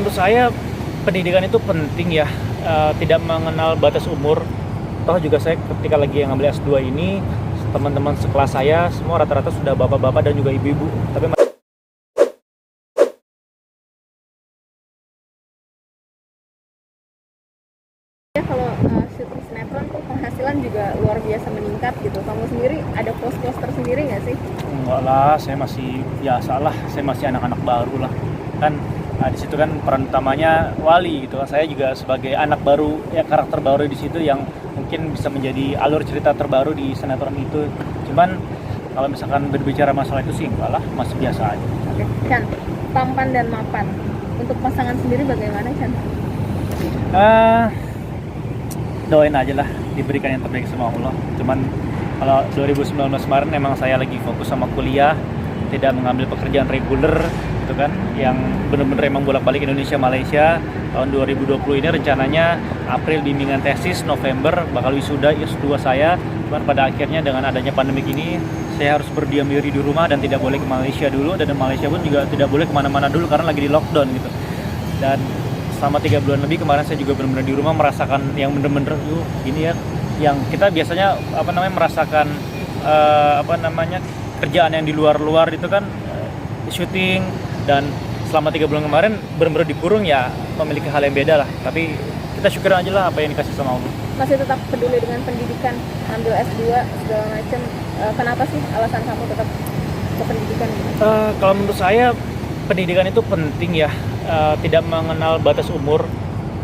menurut saya pendidikan itu penting ya, tidak mengenal batas umur. Toh juga saya ketika lagi yang ngambil S2 ini, teman-teman sekelas saya semua rata-rata sudah bapak-bapak dan juga ibu-ibu. Tapi Ya kalau syuting sinetron tuh penghasilan juga luar biasa meningkat gitu. Kamu sendiri ada pos-pos tersendiri nggak sih? enggak lah, saya masih biasa lah, saya masih anak-anak baru lah. Kan di situ kan peran utamanya Wali gitu kan. Saya juga sebagai anak baru ya, karakter baru di situ yang mungkin bisa menjadi alur cerita terbaru di sinetron itu. Cuman kalau misalkan berbicara masalah itu sih enggak lah, masih biasa aja. Oke. Chan, tampan dan mapan. Untuk pasangan sendiri bagaimana, Chan? Eh, Doain aja lah diberikan yang terbaik sama Allah. Cuman kalau 2019 kemarin emang saya lagi fokus sama kuliah, tidak mengambil pekerjaan reguler gitu kan, yang bener-bener emang bolak-balik Indonesia Malaysia. Tahun 2020 ini rencananya April bimbingan tesis, November bakal wisuda S2 saya. Cuman pada akhirnya dengan adanya pandemik ini saya harus berdiam diri di rumah dan tidak boleh ke Malaysia dulu, dan di Malaysia pun juga tidak boleh kemana-mana dulu karena lagi di lockdown gitu. Dan selama 3 bulan lebih kemarin saya juga benar-benar di rumah merasakan yang benar-benar ini ya, yang kita biasanya merasakan kerjaan yang di luar itu kan, syuting, dan selama 3 bulan kemarin benar-benar dikurung ya, memiliki hal yang beda lah. Tapi kita syukur aja lah apa yang dikasih sama Allah. Masih tetap peduli dengan pendidikan, ambil S2 segala macam. Kenapa sih alasan kamu tetap ke pendidikan gitu? Kalau menurut saya pendidikan itu penting ya, tidak mengenal batas umur.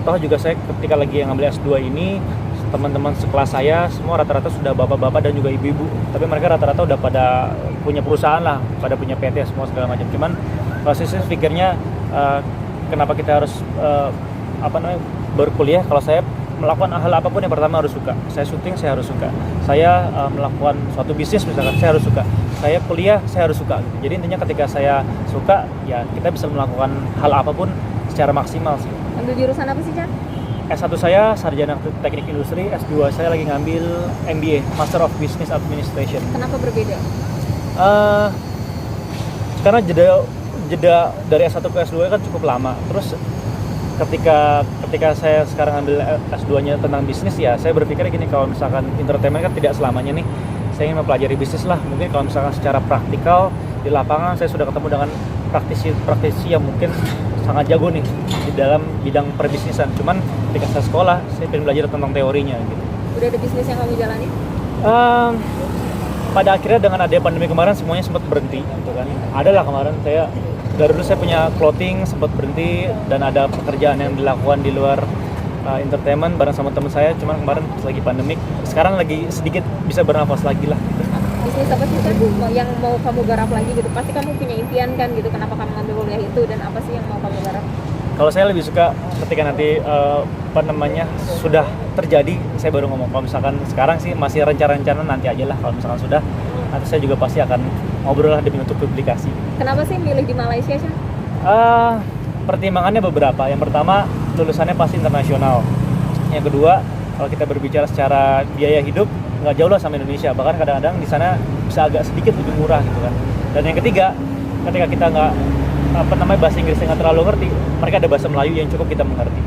Toh juga saya ketika lagi yang ngambil S2 ini, teman-teman sekelas saya semua rata-rata sudah bapak-bapak dan juga ibu-ibu. Tapi mereka rata-rata udah pada punya perusahaan lah, pada punya PT semua segala macam. Cuman kalau saya pikirnya, kenapa kita harus berkuliah? Kalau saya melakukan hal apapun yang pertama harus suka. Saya syuting saya harus suka. Saya melakukan suatu bisnis misalkan saya harus suka. Saya kuliah saya harus suka gitu. Jadi intinya ketika saya suka ya kita bisa melakukan hal apapun secara maksimal sih. Ambil jurusan apa sih, Chan? S1 saya sarjana teknik industri, S2 saya lagi ngambil MBA, Master of Business Administration. Kenapa berbeda? Karena jeda dari S1 ke S2 kan cukup lama. Terus ketika saya sekarang ambil S2-nya tentang bisnis ya, saya berpikir gini, kalau misalkan entertainment kan tidak selamanya nih saya ingin mempelajari bisnis lah. Mungkin kalau misalkan secara praktikal di lapangan saya sudah ketemu dengan praktisi yang mungkin sangat jago nih di dalam bidang perbisnisan. Cuman ketika saya sekolah, saya pengen belajar tentang teorinya gitu. Udah ada bisnis yang kamu jalani? Pada akhirnya dengan adanya pandemi kemarin semuanya sempat berhenti gitu kan. Adalah kemarin saya dari dulu saya punya clothing sempat berhenti, dan ada pekerjaan yang dilakukan di luar entertainment bareng sama teman saya. Cuman kemarin lagi pandemik, sekarang lagi sedikit bisa bernafas lagi lah gitu. Bisnis apa sih, Chan, yang mau kamu garap lagi gitu? Pasti kamu punya impian kan gitu, kenapa kamu ngambil kuliah itu, dan apa sih yang mau kamu garap? Kalau saya lebih suka ketika nanti sudah terjadi, saya baru ngomong. Kalau misalkan sekarang sih masih rencana-rencana, nanti aja lah. Kalau misalkan sudah, nanti saya juga pasti akan ngobrol lah demi untuk publikasi. Kenapa sih milih di Malaysia, Chan? Pertimbangannya beberapa. Yang pertama, lulusannya pasti internasional. Yang kedua, kalau kita berbicara secara biaya hidup, nggak jauh lah sama Indonesia. Bahkan kadang-kadang di sana bisa agak sedikit lebih murah gitu kan. Dan yang ketiga, ketika kita nggak bahasa Inggrisnya nggak terlalu ngerti, mereka ada bahasa Melayu yang cukup kita mengerti.